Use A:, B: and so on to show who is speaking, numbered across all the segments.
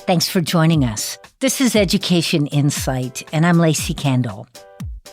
A: Thanks for joining us. This is Education Insight, and I'm Lacey Kendall.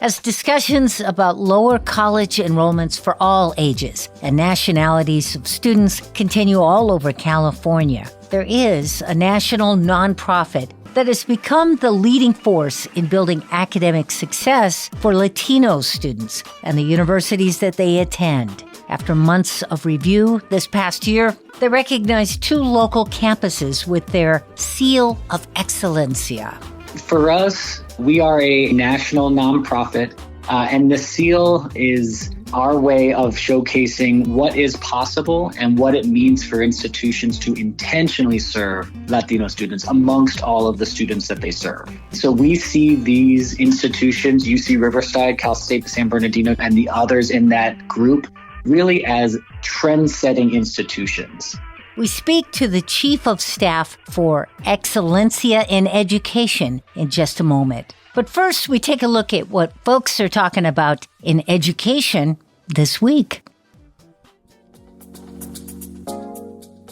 A: As discussions about lower college enrollments for all ages and nationalities of students continue all over California, there is a national nonprofit that has become the leading force in building academic success for Latino students and the universities that they attend. After months of review this past year, they recognized 2 local campuses with their Seal of Excelencia.
B: For us, we are a national nonprofit, and the Seal is our way of showcasing what is possible and what it means for institutions to intentionally serve Latino students amongst all of the students that they serve. So we see these institutions, UC Riverside, Cal State San Bernardino, and the others in that group really as trend-setting institutions.
A: We speak to the Chief of Staff for Excelencia in Education in just a moment. But first, we take a look at what folks are talking about in education this week.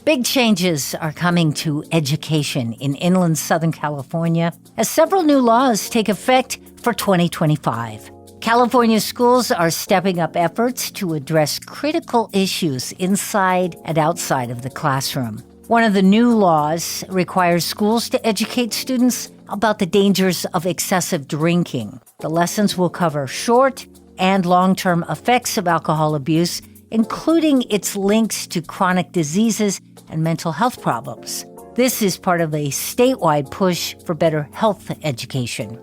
A: Big changes are coming to education in inland Southern California as several new laws take effect for 2025. California schools are stepping up efforts to address critical issues inside and outside of the classroom. One of the new laws requires schools to educate students about the dangers of excessive drinking. The lessons will cover short and long-term effects of alcohol abuse, including its links to chronic diseases and mental health problems. This is part of a statewide push for better health education.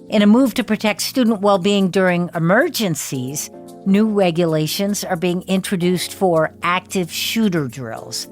A: In a move to protect student well-being during emergencies, new regulations are being introduced for active shooter drills.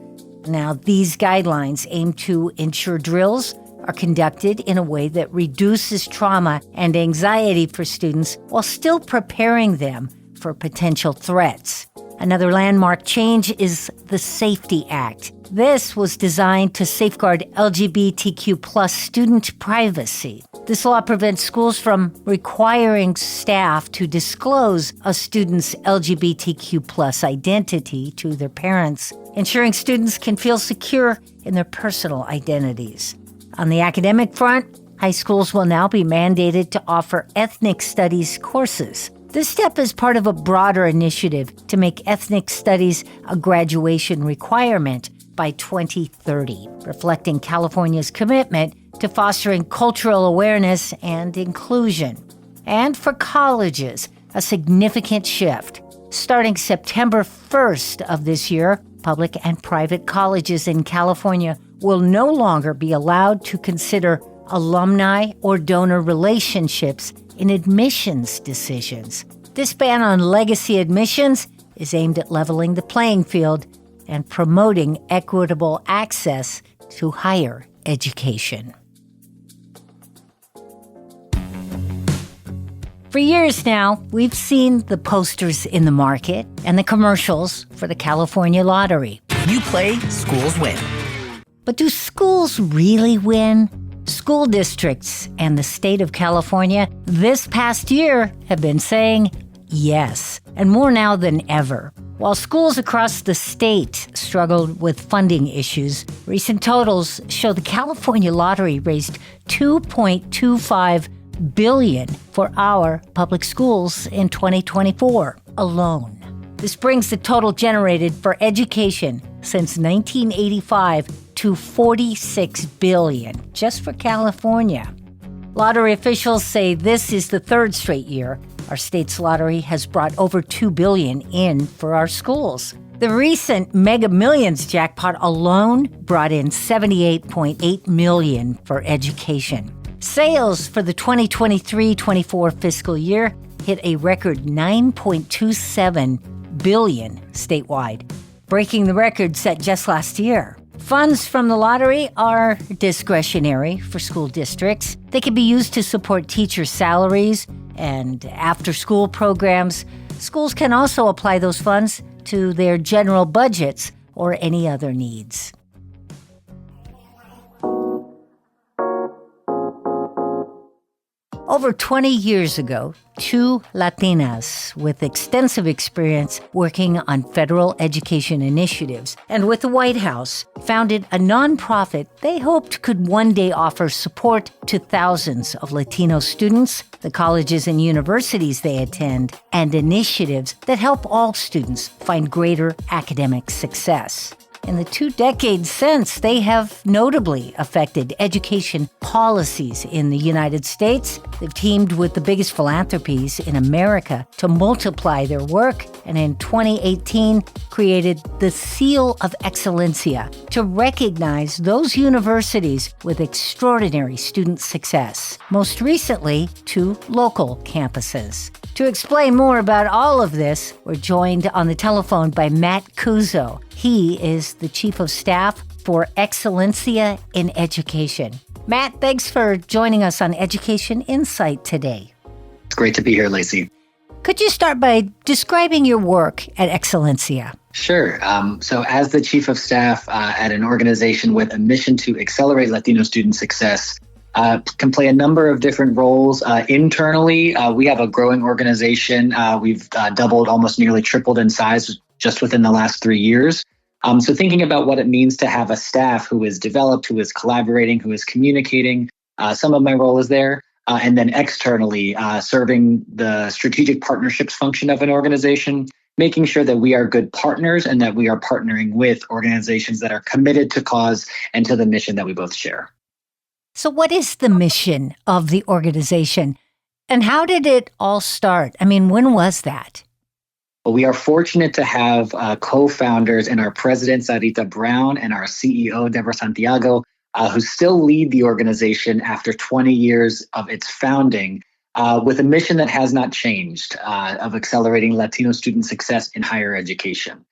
A: Now, these guidelines aim to ensure drills are conducted in a way that reduces trauma and anxiety for students while still preparing them for potential threats. Another landmark change is the Safety Act. This was designed to safeguard LGBTQ+ student privacy. This law prevents schools from requiring staff to disclose a student's LGBTQ+ identity to their parents, ensuring students can feel secure in their personal identities. On the academic front, high schools will now be mandated to offer ethnic studies courses. This step is part of a broader initiative to make ethnic studies a graduation requirement by 2030, reflecting California's commitment to fostering cultural awareness and inclusion. And for colleges, a significant shift. Starting September 1st of this year, public and private colleges in California will no longer be allowed to consider alumni or donor relationships in admissions decisions. This ban on legacy admissions is aimed at leveling the playing field and promoting equitable access to higher education. For years now, we've seen the posters in the market and the commercials for the California lottery.
C: You play, schools win.
A: But do schools really win? School districts and the state of California this past year have been saying yes, and more now than ever. While schools across the state struggled with funding issues, recent totals show the California lottery raised $2.25 billion for our public schools in 2024 alone. This brings the total generated for education since 1985 to $46 billion, just for California. Lottery officials say this is the 3rd straight year our state's lottery has brought over $2 billion in for our schools. The recent Mega Millions jackpot alone brought in $78.8 million for education. Sales for the 2023-24 fiscal year hit a record $9.27 billion statewide, breaking the record set just last year. Funds from the lottery are discretionary for school districts. They can be used to support teacher salaries and after-school programs. Schools can also apply those funds to their general budgets or any other needs. Over 20 years ago, two Latinas with extensive experience working on federal education initiatives and with the White House founded a nonprofit they hoped could one day offer support to thousands of Latino students, the colleges and universities they attend, and initiatives that help all students find greater academic success. In the 2 decades since, they have notably affected education policies in the United States. They've teamed with the biggest philanthropies in America to multiply their work, and in 2018 created the Seal of Excelencia to recognize those universities with extraordinary student success, most recently 2 local campuses. To explain more about all of this, we're joined on the telephone by Matt Cuso. He is the Chief of Staff for Excelencia in Education. Matt, thanks for joining us on Education Insight today.
B: It's great to be here, Lacey.
A: Could you start by describing your work at Excelencia?
B: Sure. So as the Chief of Staff at an organization with a mission to accelerate Latino student success, can play a number of different roles. Internally, we have a growing organization. We've doubled, almost nearly tripled in size just within the last 3 years. So thinking about what it means to have a staff who is developed, who is collaborating, who is communicating, some of my role is there. And then externally, serving the strategic partnerships function of an organization, making sure that we are good partners and that we are partnering with organizations that are committed to cause and to the mission that we both share.
A: So what is the mission of the organization, and how did it all start? I mean, when was that?
B: Well, we are fortunate to have co-founders and our president, Sarita Brown, and our CEO, Deborah Santiago, who still lead the organization after 20 years of its founding, with a mission that has not changed, of accelerating Latino student success in higher education.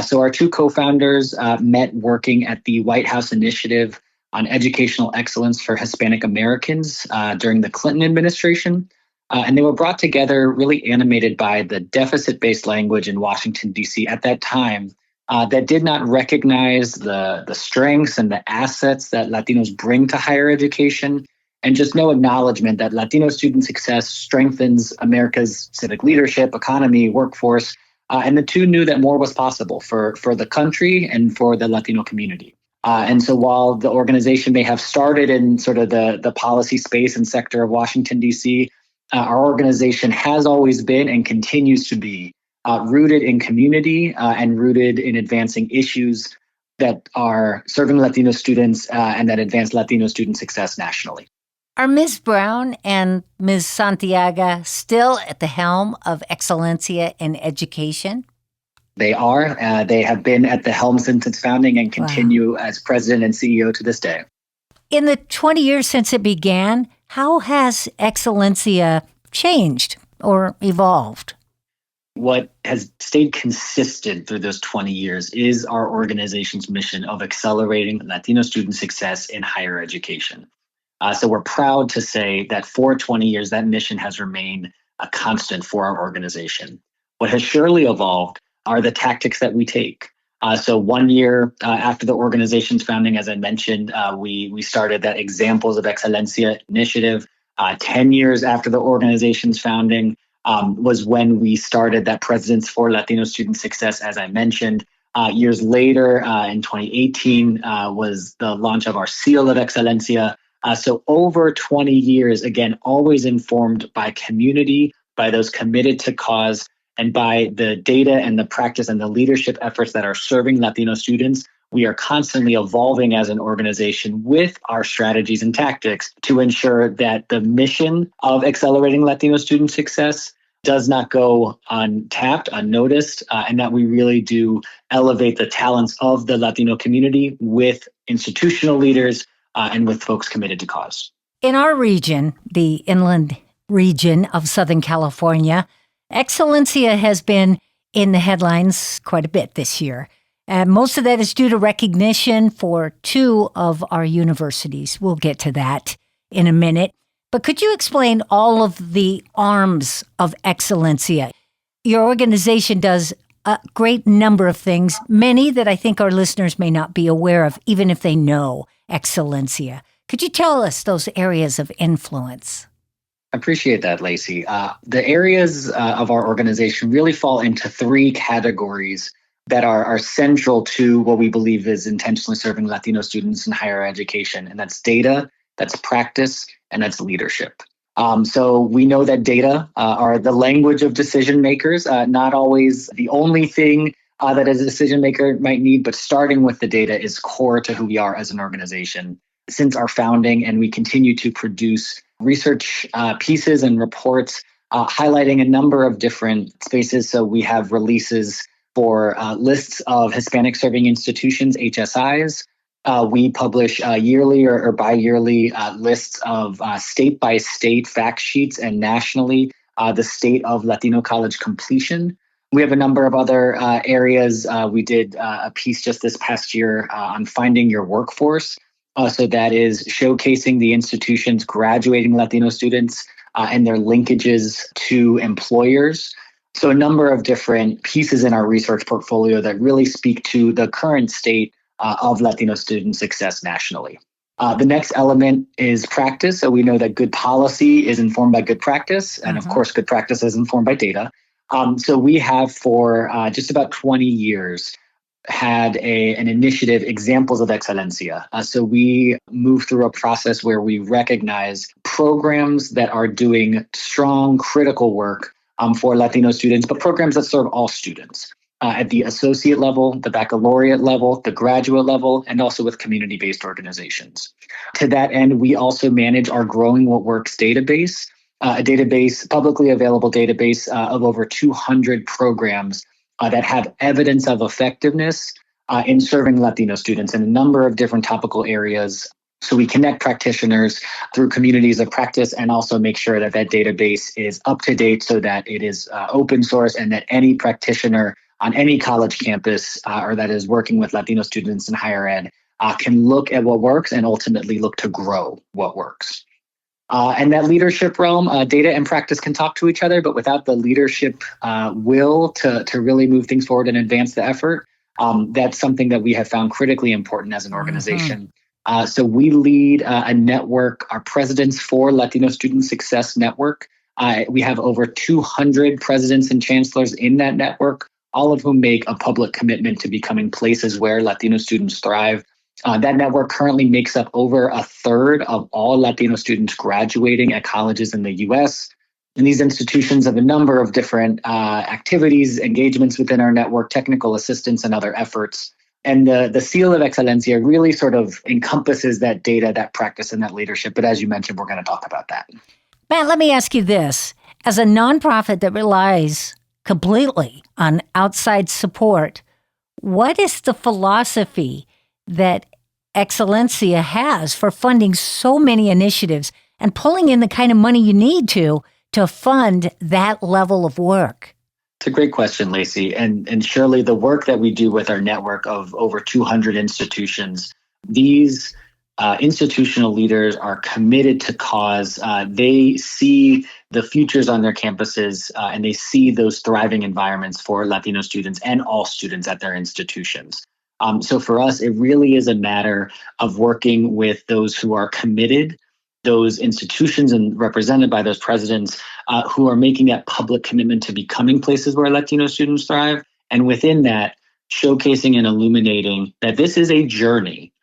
B: So our 2 co-founders met working at the White House Initiative on Educational Excellence for Hispanic Americans during the Clinton administration. And they were brought together really animated by the deficit-based language in Washington, D.C. at that time that did not recognize the strengths and the assets that Latinos bring to higher education, and just no acknowledgement that Latino student success strengthens America's civic leadership, economy, workforce. And the 2 knew that more was possible for the country and for the Latino community. And so while the organization may have started in sort of the policy space and sector of Washington, D.C., our organization has always been and continues to be rooted in community and rooted in advancing issues that are serving Latino students and that advance Latino student success nationally.
A: Are Ms. Brown and Ms. Santiago still at the helm of Excelencia in Education?
B: They are. They have been at the helm since its founding and continue as president and CEO to this day.
A: In the 20 years since it began, how has Excelencia changed or evolved?
B: What has stayed consistent through those 20 years is our organization's mission of accelerating Latino student success in higher education. So we're proud to say that for 20 years, that mission has remained a constant for our organization. What has surely evolved are the tactics that we take. So 1 year after the organization's founding, as I mentioned, we started that Examples of Excelencia initiative. 10 years after the organization's founding was when we started that Presidents for Latino Student Success, as I mentioned. Years later, in 2018, was the launch of our Seal of Excelencia. So over 20 years, again, always informed by community, by those committed to cause, and by the data and the practice and the leadership efforts that are serving Latino students. We are constantly evolving as an organization with our strategies and tactics to ensure that the mission of accelerating Latino student success does not go untapped, unnoticed, and that we really do elevate the talents of the Latino community with institutional leaders and with folks committed to cause.
A: In our region, the inland region of Southern California, Excelencia has been in the headlines quite a bit this year. Most of that is due to recognition for 2 of our universities. We'll get to that in a minute. But could you explain all of the arms of Excelencia? Your organization does a great number of things, many that I think our listeners may not be aware of, even if they know Excelencia. Could you tell us those areas of influence?
B: I appreciate that, Lacey. The areas of our organization really fall into three categories that are central to what we believe is intentionally serving Latino students in higher education, and that's data, that's practice, and that's leadership. So we know that data are the language of decision makers, not always the only thing that a decision maker might need, but starting with the data is core to who we are as an organization. Since our founding, and we continue to produce research pieces and reports highlighting a number of different spaces. So we have releases for lists of Hispanic serving institutions, HSIs. We publish yearly or bi-yearly lists of state-by-state fact sheets, and nationally, the state of Latino college completion. We have a number of other areas. We did a piece just this past year on finding your workforce. So that is showcasing the institutions graduating Latino students and their linkages to employers. So a number of different pieces in our research portfolio that really speak to the current state of Latino student success nationally. The next element is practice. So we know that good policy is informed by good practice. And of course, good practice is informed by data. So we have for just about 20 years had an initiative, Examples of Excelencia. So we move through a process where we recognize programs that are doing strong, critical work for Latino students, but programs that serve all students at the associate level, the baccalaureate level, the graduate level, and also with community-based organizations. To that end, we also manage our Growing What Works database, a database, publicly available database of over 200 programs that have evidence of effectiveness in serving Latino students in a number of different topical areas. So we connect practitioners through communities of practice and also make sure that that database is up to date so that it is open source and that any practitioner on any college campus or that is working with Latino students in higher ed can look at what works and ultimately look to grow what works. And that leadership realm, data and practice can talk to each other, but without the leadership will to really move things forward and advance the effort, that's something that we have found critically important as an organization. So we lead a network, our Presidents for Latino Student Success Network. We have over 200 presidents and chancellors in that network, all of whom make a public commitment to becoming places where Latino students thrive. That network currently makes up over a third of all Latino students graduating at colleges in the U.S. And these institutions have a number of different activities, engagements within our network, technical assistance, and other efforts. And the Seal of Excelencia really sort of encompasses that data, that practice, and that leadership. But as you mentioned, we're going to talk about that.
A: Matt, let me ask you this. As a nonprofit that relies completely on outside support, what is the philosophy that Excelencia has for funding so many initiatives and pulling in the kind of money you need to fund that level of work?
B: It's a great question, Lacey. And surely the work that we do with our network of over 200 institutions, these institutional leaders are committed to cause. They see the futures on their campuses and they see those thriving environments for Latino students and all students at their institutions. So for us, it really is a matter of working with those who are committed, those institutions and represented by those presidents who are making that public commitment to becoming places where Latino students thrive. And within that, showcasing and illuminating that this is a journey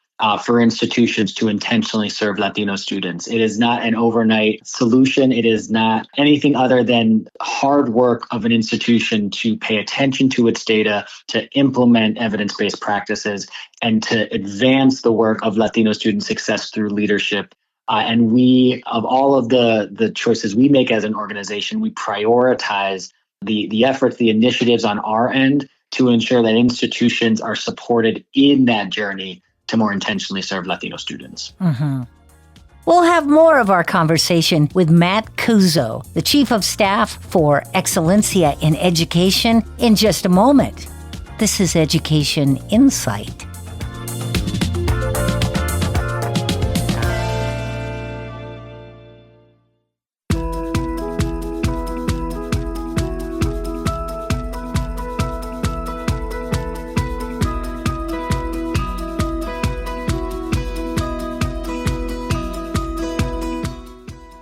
B: for institutions to intentionally serve Latino students. It is not an overnight solution. It is not anything other than hard work of an institution to pay attention to its data, to implement evidence-based practices, and to advance the work of Latino student success through leadership. And we, of all of the choices we make as an organization, we prioritize the efforts, the initiatives on our end to ensure that institutions are supported in that journey to more intentionally serve Latino students.
A: We'll have more of our conversation with Matt Cuso, the Chief of Staff for Excelencia in Education, in just a moment. This is Education Insight.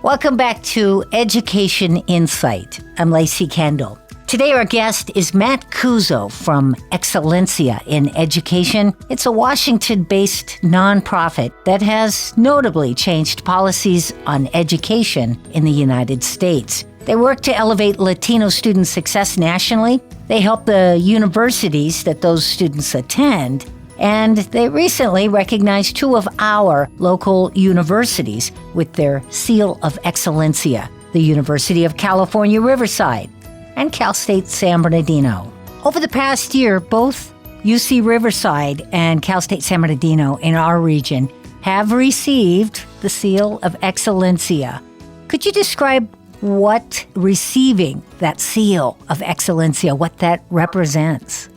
A: Welcome back to Education Insight. I'm Lacey Kendall. Today our guest is Matt Kuzo from Excelencia in Education. It's a Washington-based nonprofit that has notably changed policies on education in the United States. They work to elevate Latino student success nationally. They help the universities that those students attend. And they recently recognized two of our local universities with their Seal of Excelencia, the University of California, Riverside, and Cal State San Bernardino. Over the past year, both UC Riverside and Cal State San Bernardino in our region have received the Seal of Excelencia. Could you describe what receiving that Seal of Excelencia, what that represents?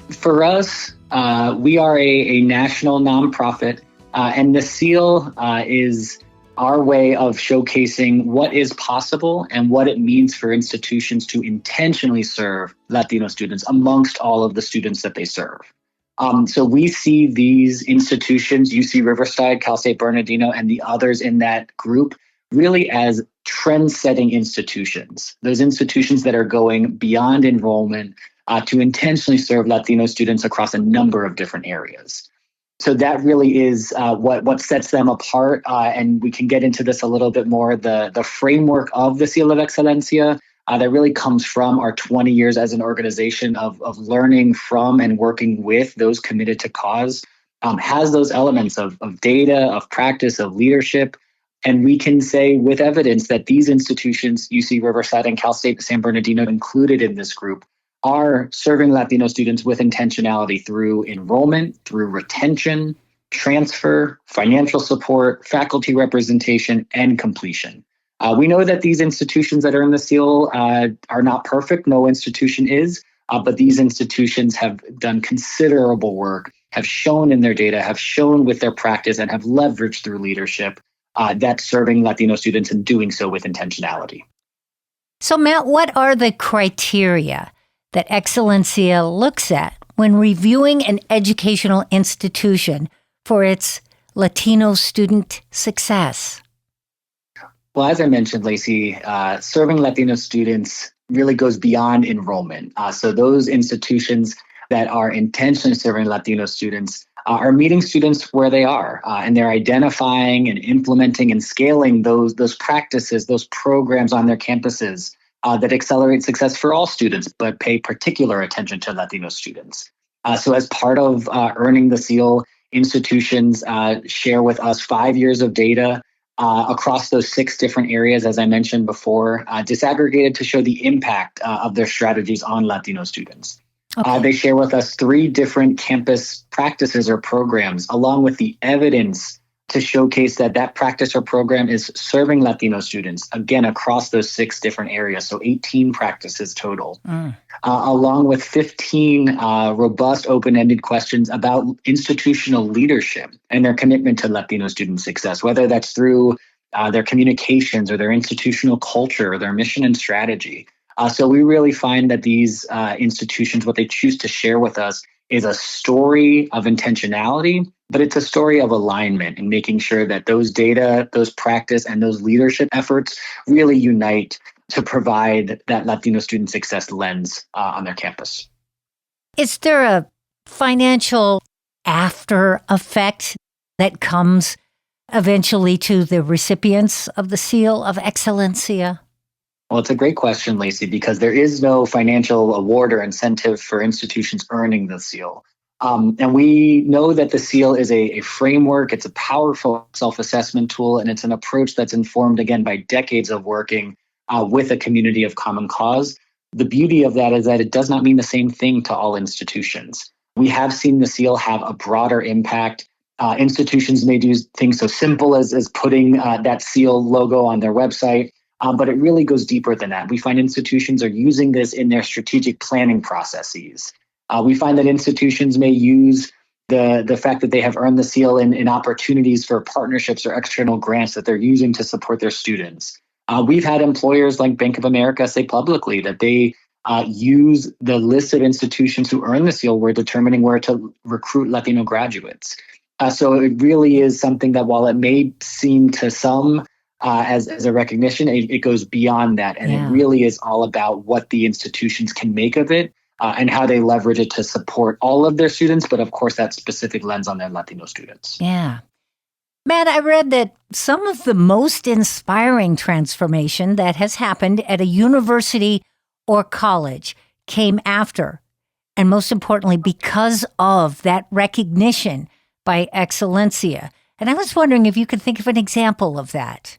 B: For us, we are a national nonprofit, and the seal is our way of showcasing what is possible and what it means for institutions to intentionally serve Latino students amongst all of the students that they serve. So we see these institutions, UC Riverside, Cal State Bernardino, and the others in that group really as trend-setting institutions, those institutions that are going beyond enrollment to intentionally serve Latino students across a number of different areas. So that really is what sets them apart, and we can get into this a little bit more. The framework of the Seal of Excelencia that really comes from our 20 years as an organization of learning from and working with those committed to cause, has those elements of data, of practice, of leadership. And we can say with evidence that these institutions, UC Riverside and Cal State San Bernardino included in this group, are serving Latino students with intentionality through enrollment, through retention, transfer, financial support, faculty representation, and completion. We know that these institutions that earn the seal are not perfect. No institution is, but these institutions have done considerable work, have shown in their data, have shown with their practice, and have leveraged through leadership that's serving Latino students and doing so with intentionality.
A: So, Matt, what are the criteria that Excelencia looks at when reviewing an educational institution for its Latino student success?
B: Well, as I mentioned, Lacey, serving Latino students really goes beyond enrollment. So those institutions that are intentionally serving Latino students are meeting students where they are, and they're identifying and implementing and scaling those practices, those programs on their campuses that accelerate success for all students, but pay particular attention to Latino students. So as part of earning the seal, institutions share with us 5 years of data across those 6 different areas, as I mentioned before, disaggregated to show the impact of their strategies on Latino students. Okay. They share with us 3 different campus practices or programs, along with the evidence to showcase that practice or program is serving Latino students, again, across those 6 different areas. So 18 practices total, along with 15 robust open-ended questions about institutional leadership and their commitment to Latino student success, whether that's through their communications or their institutional culture or their mission and strategy. So we really find that these institutions, what they choose to share with us is a story of intentionality, but it's a story of alignment and making sure that those data, those practice, and those leadership efforts really unite to provide that Latino student success lens on their campus.
A: Is there a financial after effect that comes eventually to the recipients of the Seal of Excelencia?
B: Well, it's a great question, Lacey, because there is no financial award or incentive for institutions earning the seal. And we know that the seal is a framework, it's a powerful self-assessment tool, and it's an approach that's informed, again, by decades of working with a community of common cause. The beauty of that is that it does not mean the same thing to all institutions. We have seen the seal have a broader impact. Institutions may do things so simple as putting that seal logo on their website. But it really goes deeper than that. We find institutions are using this in their strategic planning processes. We find that institutions may use the fact that they have earned the seal in opportunities for partnerships or external grants that they're using to support their students. We've had employers like Bank of America say publicly that they use the list of institutions who earn the seal when determining where to recruit Latino graduates. So it really is something that while it may seem to some as a recognition. It goes beyond that. And it really is all about what the institutions can make of it and how they leverage it to support all of their students. But of course, that specific lens on their Latino students.
A: Yeah. Matt, I read that some of the most inspiring transformation that has happened at a university or college came after, and most importantly, because of that recognition by Excelencia. And I was wondering if you could think of an example of that.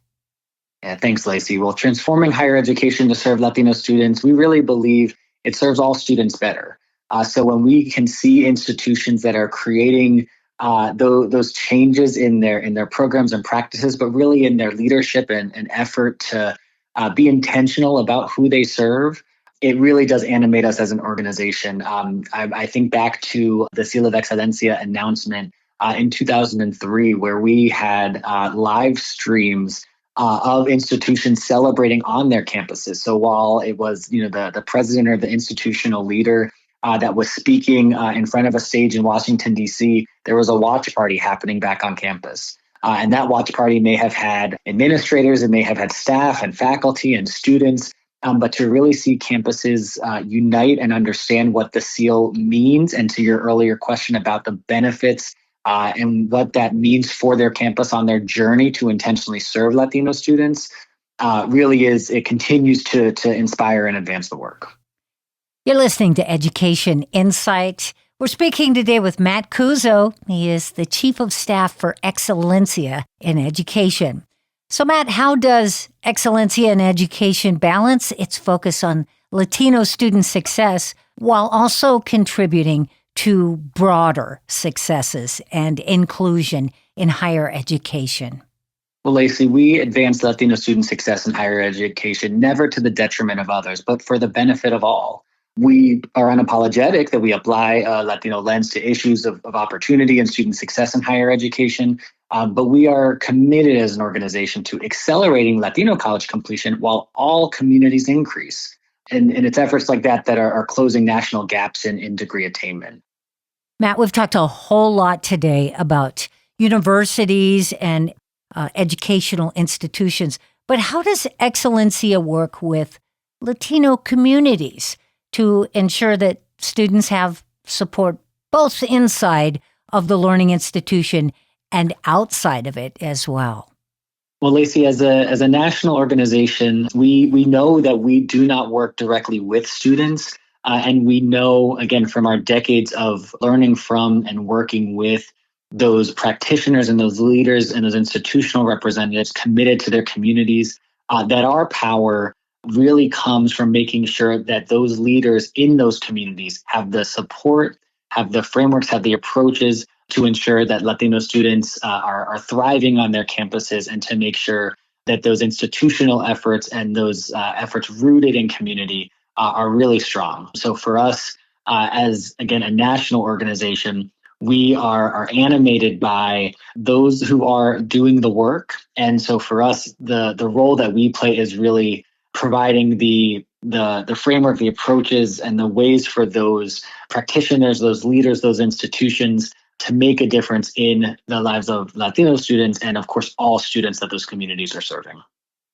B: Yeah, thanks, Lacey. Well, transforming higher education to serve Latino students, we really believe it serves all students better. So when we can see institutions that are creating those changes in their programs and practices, but really in their leadership and effort to be intentional about who they serve, it really does animate us as an organization. I think back to the Seal of Excelencia announcement in 2003, where we had live streams of institutions celebrating on their campuses. So while it was, the president or the institutional leader that was speaking in front of a stage in Washington, D.C., there was a watch party happening back on campus. And that watch party may have had administrators, it may have had staff and faculty and students. But to really see campuses unite and understand what the seal means, and to your earlier question about the benefits and what that means for their campus on their journey to intentionally serve Latino students, it continues to inspire and advance the work.
A: You're listening to Education Insight. We're speaking today with Matt Cuso. He is the Chief of Staff for Excelencia in Education. So, Matt, how does Excelencia in Education balance its focus on Latino student success while also contributing to broader successes and inclusion in higher education?
B: Well, Lacey, we advance Latino student success in higher education, never to the detriment of others, but for the benefit of all. We are unapologetic that we apply a Latino lens to issues of opportunity and student success in higher education, but we are committed as an organization to accelerating Latino college completion while all communities increase. And it's efforts like that are closing national gaps in degree attainment.
A: Matt, we've talked a whole lot today about universities and educational institutions, but how does Excelencia work with Latino communities to ensure that students have support both inside of the learning institution and outside of it as well?
B: Well, Lacey, as a national organization, we know that we do not work directly with students. And we know, again, from our decades of learning from and working with those practitioners and those leaders and those institutional representatives committed to their communities, that our power really comes from making sure that those leaders in those communities have the support, have the frameworks, have the approaches to ensure that Latino students are thriving on their campuses, and to make sure that those institutional efforts and those efforts rooted in community are really strong. So for us, as, again, a national organization, we are animated by those who are doing the work. And so for us, the role that we play is really providing the framework, the approaches, and the ways for those practitioners, those leaders, those institutions to make a difference in the lives of Latino students and, of course, all students that those communities are serving.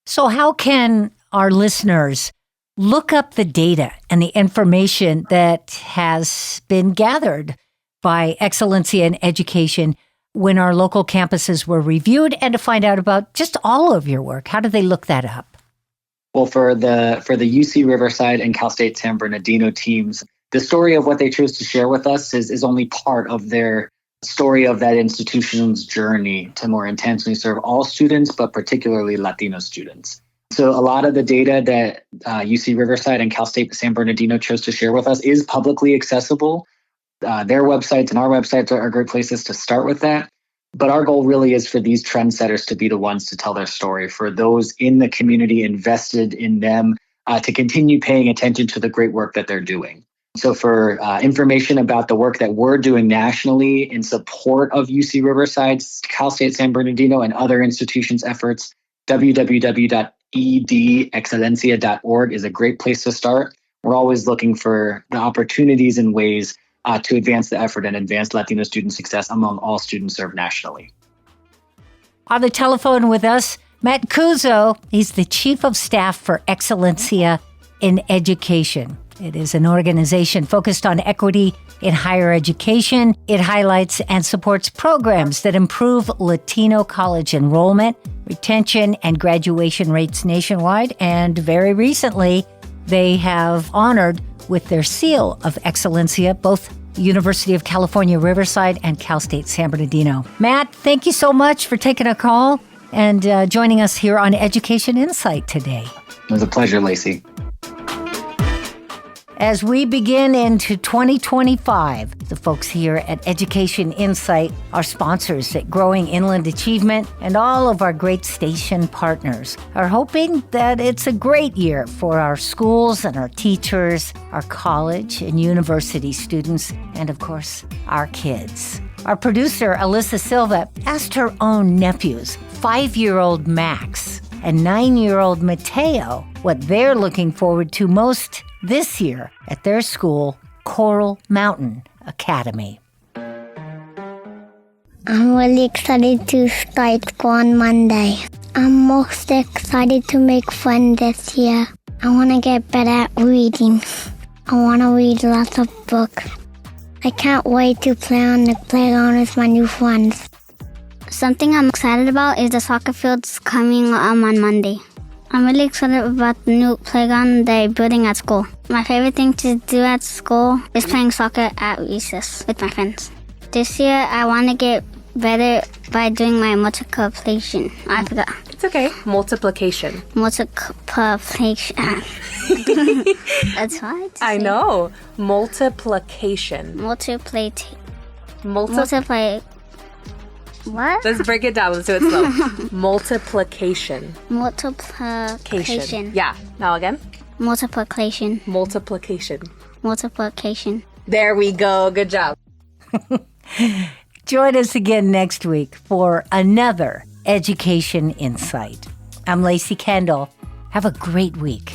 A: So how can our listeners look up the data and the information that has been gathered by Excelencia in Education when our local campuses were reviewed, and to find out about just all of your work? How do they look that up?
B: Well, for the UC Riverside and Cal State San Bernardino teams, the story of what they chose to share with us is only part of their story of that institution's journey to more intentionally serve all students, but particularly Latino students. So a lot of the data that UC Riverside and Cal State San Bernardino chose to share with us is publicly accessible. Their websites and our websites are great places to start with that. But our goal really is for these trendsetters to be the ones to tell their story, for those in the community invested in them to continue paying attention to the great work that they're doing. So for information about the work that we're doing nationally in support of UC Riverside, Cal State San Bernardino, and other institutions' efforts, www.edexcelencia.org is a great place to start. We're always looking for the opportunities and ways to advance the effort and advance Latino student success among all students served nationally.
A: On the telephone with us, Matt Cuso, he's the Chief of Staff for Excelencia in Education. It is an organization focused on equity in higher education. It highlights and supports programs that improve Latino college enrollment, retention, and graduation rates nationwide. And very recently, they have honored with their Seal of Excelencia both University of California, Riverside and Cal State San Bernardino. Matt, thank you so much for taking a call and joining us here on Education Insight today.
B: It was a pleasure, Lacey.
A: As we begin into 2025, the folks here at Education Insight, our sponsors at Growing Inland Achievement, and all of our great station partners are hoping that it's a great year for our schools and our teachers, our college and university students, and of course, our kids. Our producer, Alyssa Silva, asked her own nephews, 5-year-old Max and 9-year-old Mateo, what they're looking forward to most this year at their school, Coral Mountain Academy.
D: I'm really excited to start school on Monday. I'm most excited to make friends this year. I want to get better at reading. I want to read lots of books. I can't wait to play on the playground with my new friends. Something I'm excited about is the soccer fields coming on Monday. I'm really excited about the new playground they're building at school. My favorite thing to do at school is playing soccer at recess with my friends. This year, I want to get better by doing my multiplication. I forgot.
E: It's okay. Multiplication.
D: Multiplication. That's hard to say.
E: I know. Multiplication.
D: Multiply. What?
E: Let's break it down. Let's do it slow. Multiplication.
D: Multiplication.
E: Yeah. Now again.
D: Multiplication.
E: Multiplication.
D: Multiplication.
E: There we go. Good job.
A: Join us again next week for another Education Insight. I'm Lacey Kendall. Have a great week.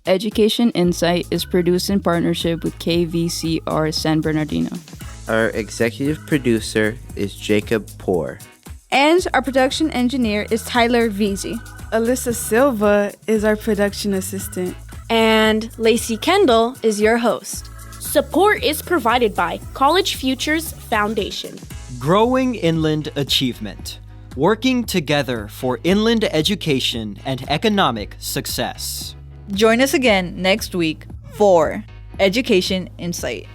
F: Education Insight is produced in partnership with KVCR San Bernardino.
G: Our executive producer is Jacob Poor.
H: And our production engineer is Tyler Veazey.
I: Alyssa Silva is our production assistant.
J: And Lacey Kendall is your host. Support is provided by College Futures Foundation.
K: Growing Inland Achievement. Working together for inland education and economic success.
H: Join us again next week for Education Insight.